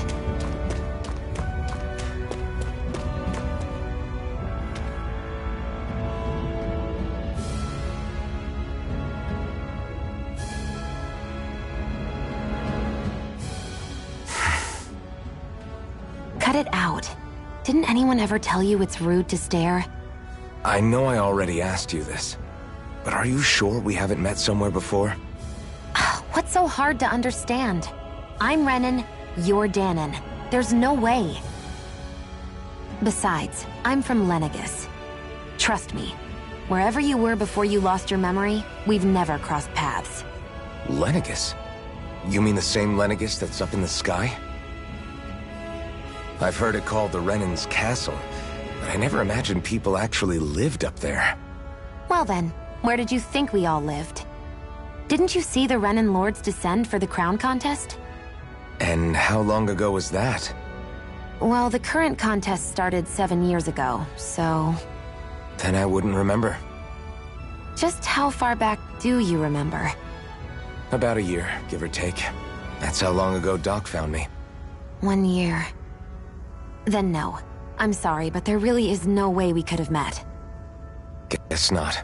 Speaker 12: Cut it out. Didn't anyone ever tell you it's rude to stare?
Speaker 13: I know I already asked you this, but are you sure we haven't met somewhere before?
Speaker 12: What's so hard to understand? I'm Renan, you're Danon. There's no way. Besides, I'm from Lenegis. Trust me, wherever you were before you lost your memory, we've never crossed paths.
Speaker 13: Lenegis? You mean the same Lenegis that's up in the sky? I've heard it called the Renan's Castle, but I never imagined people actually lived up there.
Speaker 12: Well then, where did you think we all lived? Didn't you see the Renan Lords descend for the crown contest?
Speaker 13: And how long ago was that?
Speaker 12: Well, the current contest started 7 years ago, so...
Speaker 13: Then I wouldn't remember.
Speaker 12: Just how far back do you remember?
Speaker 13: About a year, give or take. That's how long ago Doc found me.
Speaker 12: 1 year. Then no. I'm sorry, but there really is no way we could have met.
Speaker 13: Guess not.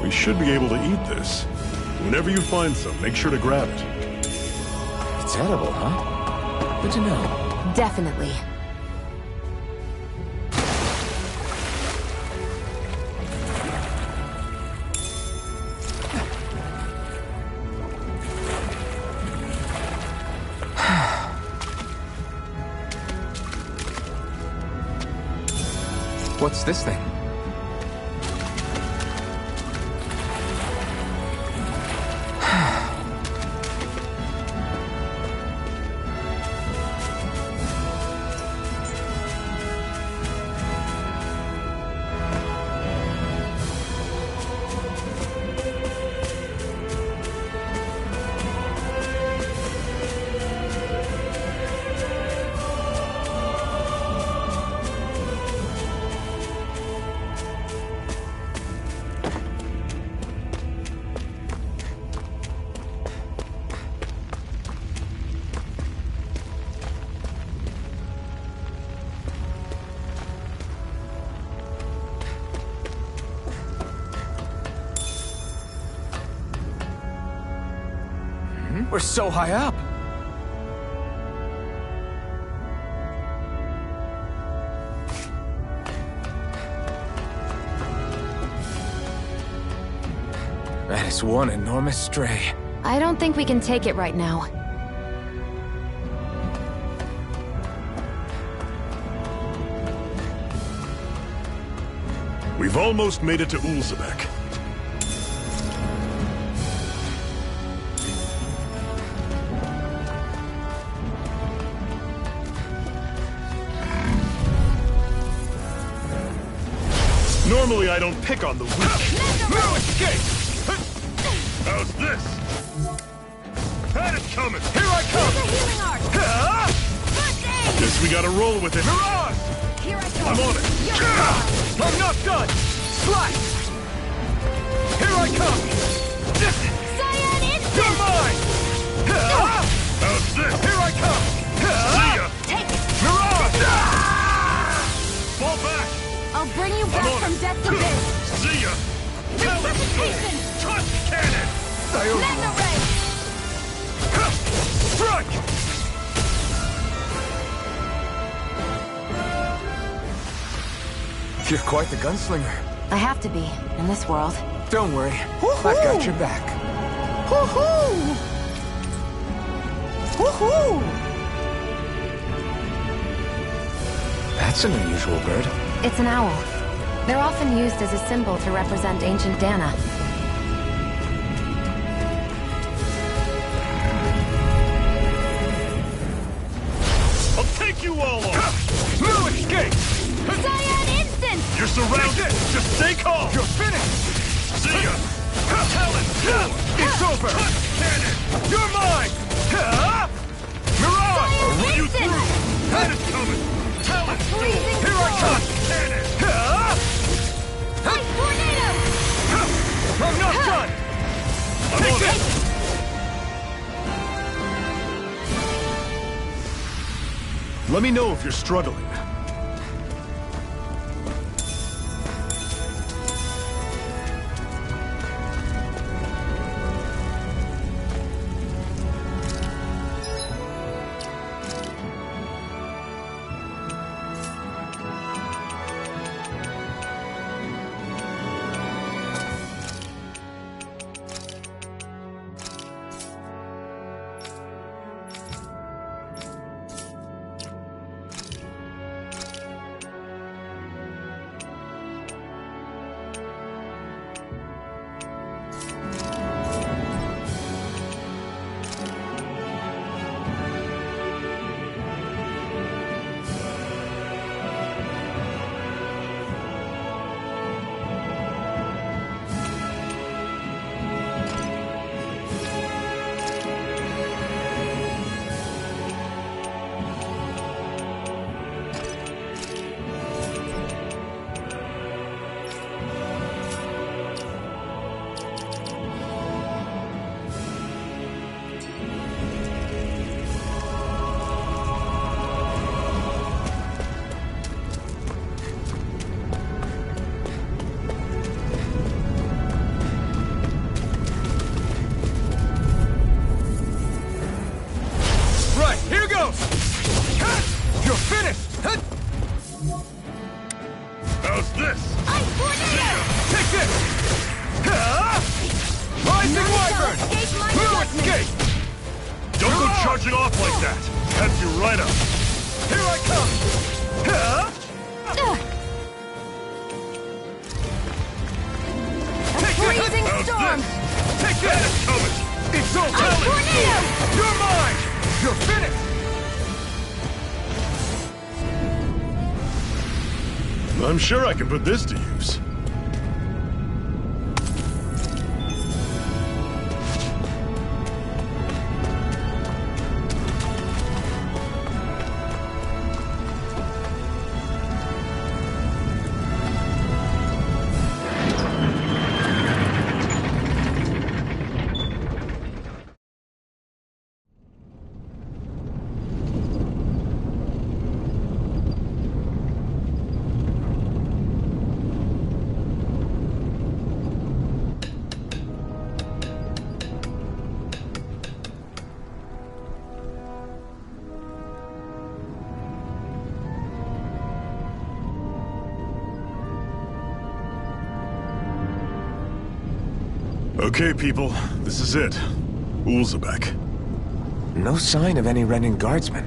Speaker 2: We should be able to eat this. Whenever you find some, make sure to grab it.
Speaker 13: It's edible, huh? Good to know.
Speaker 12: Definitely.
Speaker 13: What's this thing?
Speaker 10: We're so high up.
Speaker 13: That is one enormous stray.
Speaker 12: I don't think we can take it right now.
Speaker 2: We've almost made it to Ulzebek. Normally I don't pick on the weak.
Speaker 1: No escape!
Speaker 2: How's this? Had it coming!
Speaker 1: Here I come!
Speaker 4: Healing art!
Speaker 2: Guess we gotta roll with it.
Speaker 1: Mirage!
Speaker 4: Here I come!
Speaker 2: I'm on it!
Speaker 1: I'm not done! Slice! Here I come!
Speaker 4: Cyan instant!
Speaker 1: You're mine!
Speaker 2: How's this?
Speaker 1: Here I come!
Speaker 2: See ya!
Speaker 4: Take it!
Speaker 1: Mirage!
Speaker 2: Fall back!
Speaker 4: I'll bring you back
Speaker 2: on
Speaker 4: from
Speaker 2: it.
Speaker 4: death's abyss!
Speaker 2: See ya!
Speaker 4: Resuscitation!
Speaker 2: Trust cannon!
Speaker 4: Magna ray!
Speaker 1: Strike!
Speaker 13: You're quite the gunslinger.
Speaker 12: I have to be, in this world.
Speaker 13: Don't worry, I've got your back.
Speaker 4: Woohoo! Woohoo!
Speaker 13: That's an unusual bird.
Speaker 12: It's an owl. They're often used as a symbol to represent ancient Dana.
Speaker 2: I'll take you all on!
Speaker 1: No escape!
Speaker 4: Cyan instant!
Speaker 2: You're surrounded! Just stay calm!
Speaker 1: You're finished!
Speaker 2: See ya! Talon!
Speaker 1: It's over!
Speaker 2: Cannon!
Speaker 1: You're mine! Mirage!
Speaker 2: I'll run you through! Had it coming! Talon!
Speaker 4: Freezing
Speaker 1: Here I come!
Speaker 2: Cannon!
Speaker 4: Ice tornado!
Speaker 1: I'm not done!
Speaker 2: I'm on it! Let me know if you're struggling. How's this?
Speaker 4: Ice tornado!
Speaker 1: Take this! Rising Wyvern! Blue escape!
Speaker 2: Don't go charging off like that! Have you right up!
Speaker 1: Here I come! finished! It's over! You're mine! You're finished!
Speaker 2: I'm sure I can put this to use. Okay, people, this is it. Ulzebek.
Speaker 13: No sign of any Renan guardsmen.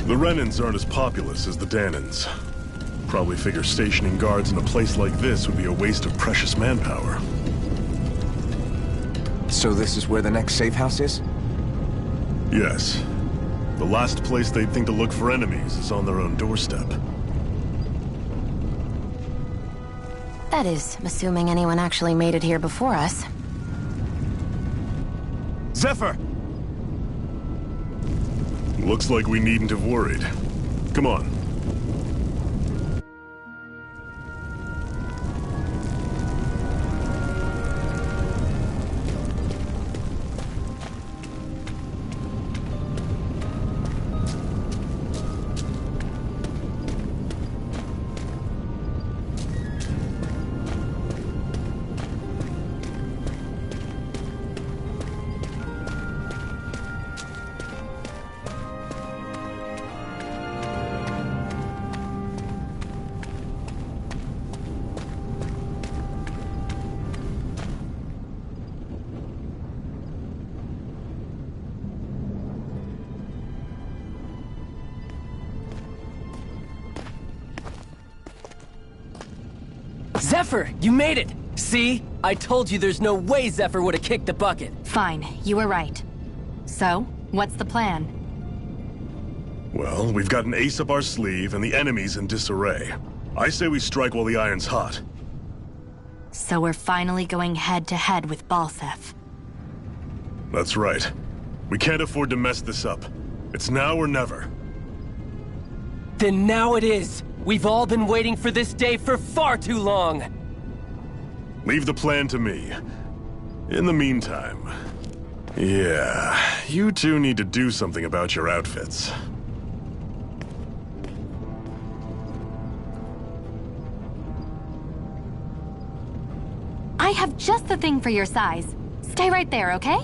Speaker 2: The Renans aren't as populous as the Danans. Probably figure stationing guards in a place like this would be a waste of precious manpower.
Speaker 13: So this is where the next safe house is?
Speaker 2: Yes. The last place they'd think to look for enemies is on their own doorstep.
Speaker 12: That is, assuming anyone actually made it here before us.
Speaker 11: Zephyr!
Speaker 2: Looks like we needn't have worried. Come on.
Speaker 14: Zephyr, you made it! See? I told you there's no way Zephyr would have kicked the bucket.
Speaker 9: Fine, you were right. So, what's the plan?
Speaker 2: Well, we've got an ace up our sleeve and the enemy's in disarray. I say we strike while the iron's hot.
Speaker 9: So we're finally going head-to-head with Balseph.
Speaker 2: That's right. We can't afford to mess this up. It's now or never.
Speaker 14: Then now it is! We've all been waiting for this day for far too long!
Speaker 2: Leave the plan to me. In the meantime... yeah, you two need to do something about your outfits.
Speaker 9: I have just the thing for your size. Stay right there, okay?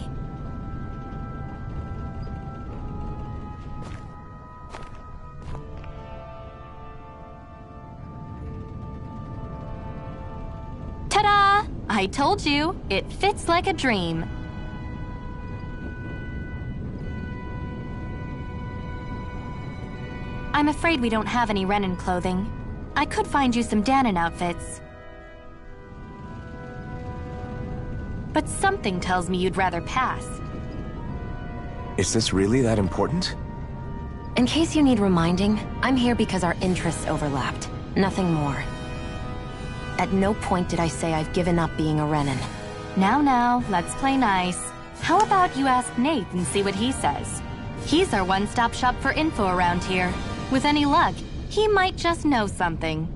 Speaker 9: Ta-da! I told you, it fits like a dream. I'm afraid we don't have any Renan clothing. I could find you some Danon outfits. But something tells me you'd rather pass.
Speaker 13: Is this really that important?
Speaker 12: In case you need reminding, I'm here because our interests overlapped. Nothing more. At no point did I say I've given up being a Renan.
Speaker 9: Now, let's play nice. How about you ask Nate and see what he says? He's our one-stop shop for info around here. With any luck, he might just know something.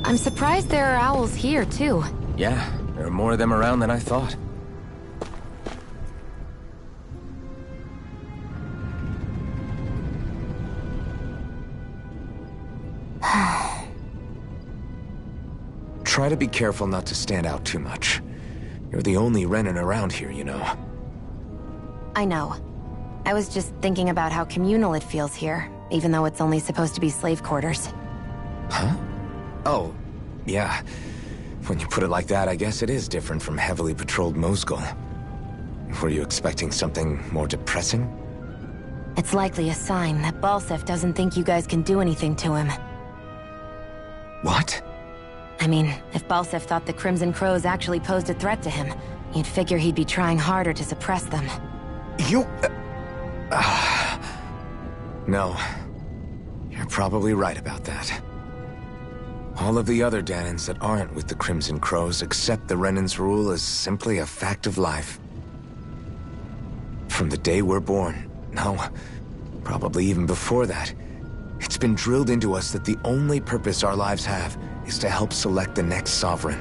Speaker 12: I'm surprised there are owls here, too.
Speaker 14: Yeah, there are more of them around than I thought.
Speaker 13: Try to be careful not to stand out too much. You're the only Renin around here, you know.
Speaker 12: I know. I was just thinking about how communal it feels here, even though it's only supposed to be slave quarters.
Speaker 13: Huh? Oh, yeah. When you put it like that, I guess it is different from heavily patrolled Mosgul. Were you expecting something more depressing?
Speaker 12: It's likely a sign that Balsef doesn't think you guys can do anything to him.
Speaker 13: What?
Speaker 12: I mean, if Balsef thought the Crimson Crows actually posed a threat to him, you'd figure he'd be trying harder to suppress them.
Speaker 13: You... No. You're probably right about that. All of the other Danans that aren't with the Crimson Crows accept the Renin's rule as simply a fact of life. From the day we're born, no, probably even before that, it's been drilled into us that the only purpose our lives have is to help select the next sovereign.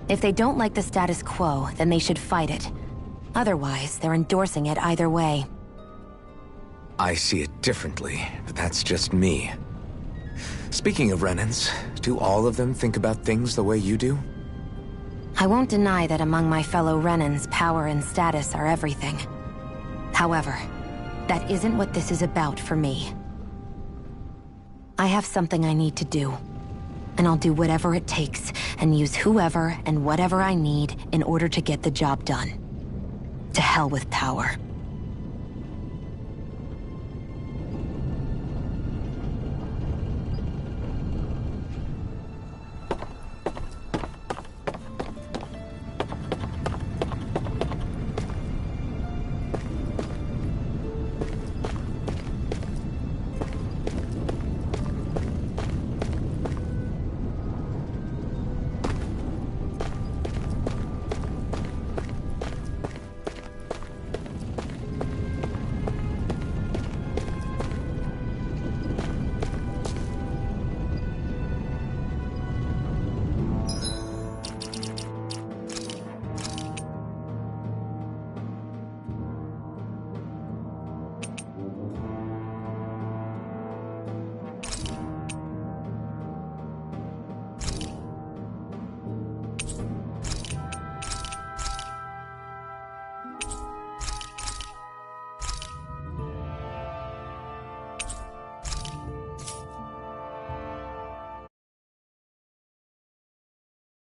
Speaker 12: If they don't like the status quo, then they should fight it. Otherwise, they're endorsing it either way.
Speaker 13: I see it differently, but that's just me. Speaking of Renins, do all of them think about things the way you do?
Speaker 12: I won't deny that among my fellow Renins, power and status are everything. However, that isn't what this is about for me. I have something I need to do. And I'll do whatever it takes, and use whoever and whatever I need in order to get the job done. To hell with power.